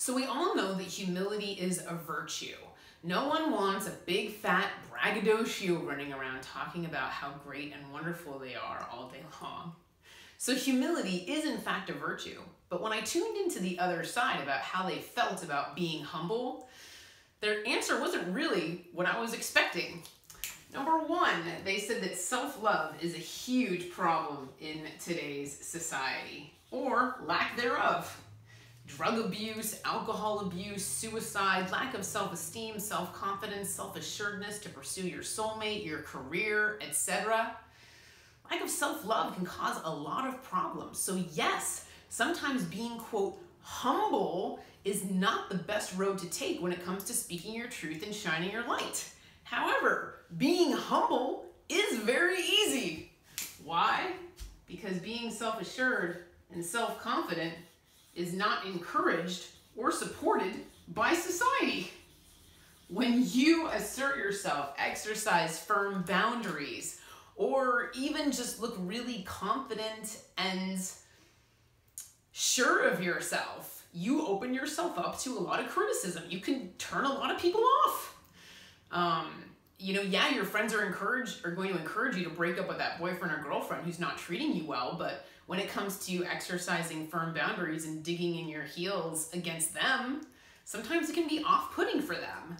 So we all know that humility is a virtue. No one wants a big fat braggadocio running around talking about how great and wonderful they are all day long. So humility is in fact a virtue. But when I tuned into the other side about how they felt about being humble, their answer wasn't really what I was expecting. Number one, they said that self-love is a huge problem in today's society, or lack thereof. Drug abuse, alcohol abuse, suicide, lack of self-esteem, self-confidence, self-assuredness to pursue your soulmate, your career, etc. Lack of self-love can cause a lot of problems. So yes, sometimes being, quote, humble is not the best road to take when it comes to speaking your truth and shining your light. However, being humble is very easy. Why? Because being self-assured and self-confident is not encouraged or supported by society. When you assert yourself, exercise firm boundaries, or even just look really confident and sure of yourself, you open yourself up to a lot of criticism. You can turn a lot of people off. Yeah, your friends are going to encourage you to break up with that boyfriend or girlfriend who's not treating you well, but when it comes to exercising firm boundaries and digging in your heels against them, sometimes it can be off-putting for them.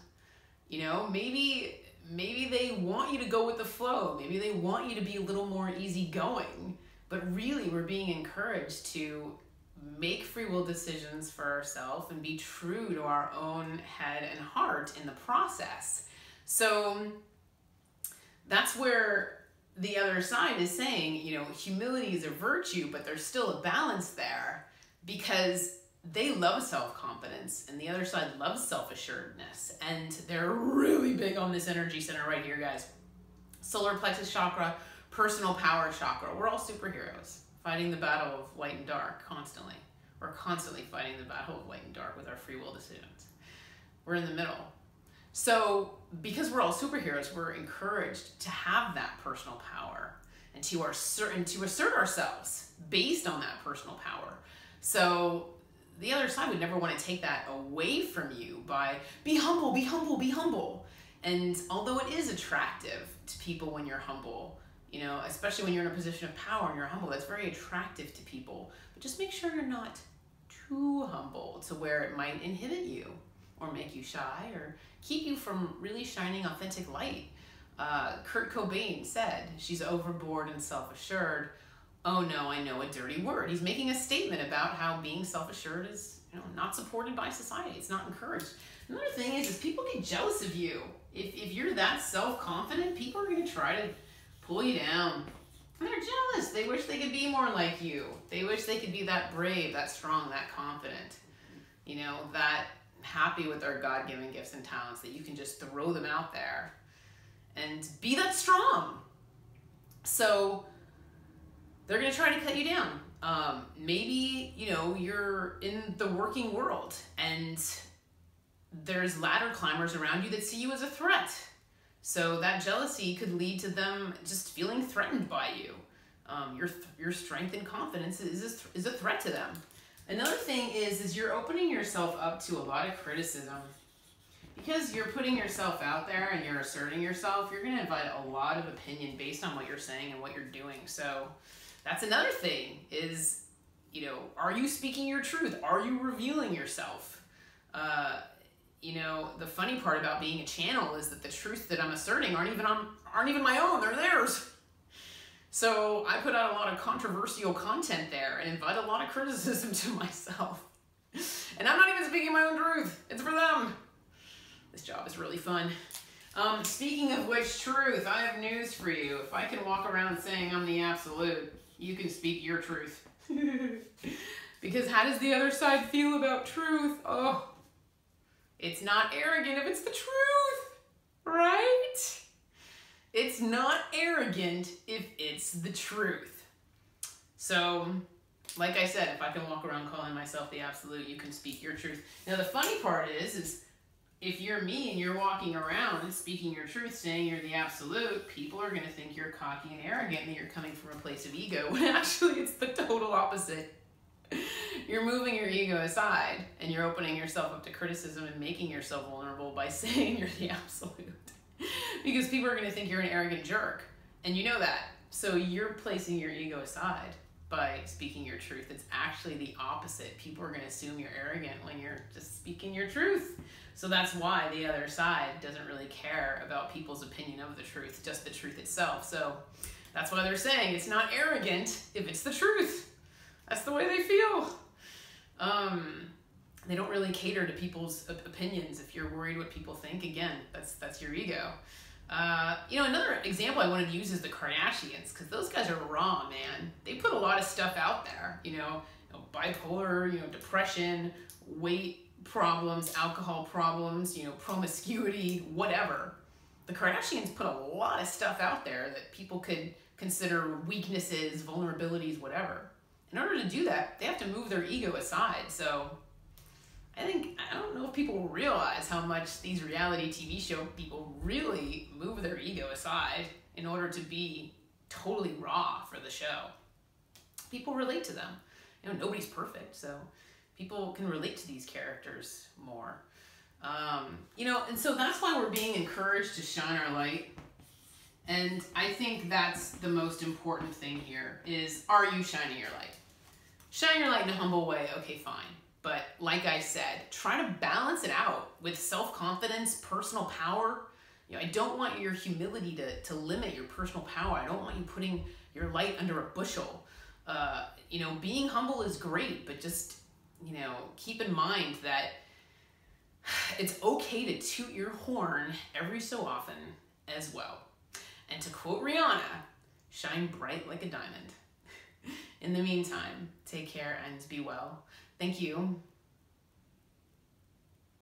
Maybe they want you to go with the flow. Maybe they want you to be a little more easygoing, but really we're being encouraged to make free will decisions for ourselves and be true to our own head and heart in the process. So that's where the other side is saying, humility is a virtue, but there's still a balance there because they love self-confidence and the other side loves self-assuredness. And they're really big on this energy center right here, guys. Solar plexus chakra, personal power chakra. We're all superheroes fighting the battle of light and dark constantly. We're constantly fighting the battle of light and dark with our free will decisions. We're in the middle. So because we're all superheroes, we're encouraged to have that personal power and to assert ourselves based on that personal power. So the other side would never want to take that away from you by be humble, be humble, be humble. And although it is attractive to people when you're humble, especially when you're in a position of power and you're humble, that's very attractive to people. But just make sure you're not too humble to where it might inhibit you or make you shy or keep you from really shining authentic light. Kurt Cobain said, she's overboard and self-assured. Oh no, I know, a dirty word. He's making a statement about how being self-assured is not supported by society. It's not encouraged. Another thing is people get jealous of you. If you're that self-confident, people are going to try to pull you down. And they're jealous. They wish they could be more like you. They wish they could be that brave, that strong, that confident. That happy with their God-given gifts and talents, that you can just throw them out there and be that strong. So they're going to try to cut you down. Maybe, you're in the working world and there's ladder climbers around you that see you as a threat. So that jealousy could lead to them just feeling threatened by you. Your strength and confidence is a threat to them. Another thing is you're opening yourself up to a lot of criticism. Because you're putting yourself out there and you're asserting yourself, you're going to invite a lot of opinion based on what you're saying and what you're doing. So that's another thing is, are you speaking your truth? Are you revealing yourself? The funny part about being a channel is that the truth that I'm asserting aren't even my own, they're theirs. So I put out a lot of controversial content there and invite a lot of criticism to myself. And I'm not even speaking my own truth. It's for them. This job is really fun. Speaking of which, truth, I have news for you. If I can walk around saying I'm the absolute, you can speak your truth. Because how does the other side feel about truth? Oh, it's not arrogant if it's the truth, right? It's not arrogant if it's the truth. So, like I said, if I can walk around calling myself the absolute, you can speak your truth. Now, the funny part is if you're me and you're walking around and speaking your truth, saying you're the absolute, people are going to think you're cocky and arrogant and that you're coming from a place of ego, when actually it's the total opposite. You're moving your ego aside and you're opening yourself up to criticism and making yourself vulnerable by saying you're the absolute. Because people are going to think you're an arrogant jerk. And you know that. So you're placing your ego aside by speaking your truth. It's actually the opposite. People are going to assume you're arrogant when you're just speaking your truth. So that's why the other side doesn't really care about people's opinion of the truth, just the truth itself. So that's why they're saying it's not arrogant if it's the truth. That's the way they feel. They don't really cater to people's opinions. If you're worried what people think, again, that's your ego. Another example I wanted to use is the Kardashians, because those guys are raw, man. They put a lot of stuff out there, bipolar, depression, weight problems, alcohol problems, promiscuity, whatever. The Kardashians put a lot of stuff out there that people could consider weaknesses, vulnerabilities, whatever. In order to do that, they have to move their ego aside. So I don't know if people realize how much these reality TV show people really move their ego aside in order to be totally raw for the show. People relate to them. Nobody's perfect, so people can relate to these characters more. And so that's why we're being encouraged to shine our light. And I think that's the most important thing here is, are you shining your light? Shine your light in a humble way, okay, fine. But like I said, try to balance it out with self-confidence, personal power. I don't want your humility to limit your personal power. I don't want you putting your light under a bushel. Being humble is great, but just, keep in mind that it's okay to toot your horn every so often as well. And to quote Rihanna, shine bright like a diamond. In the meantime, take care and be well. Thank you.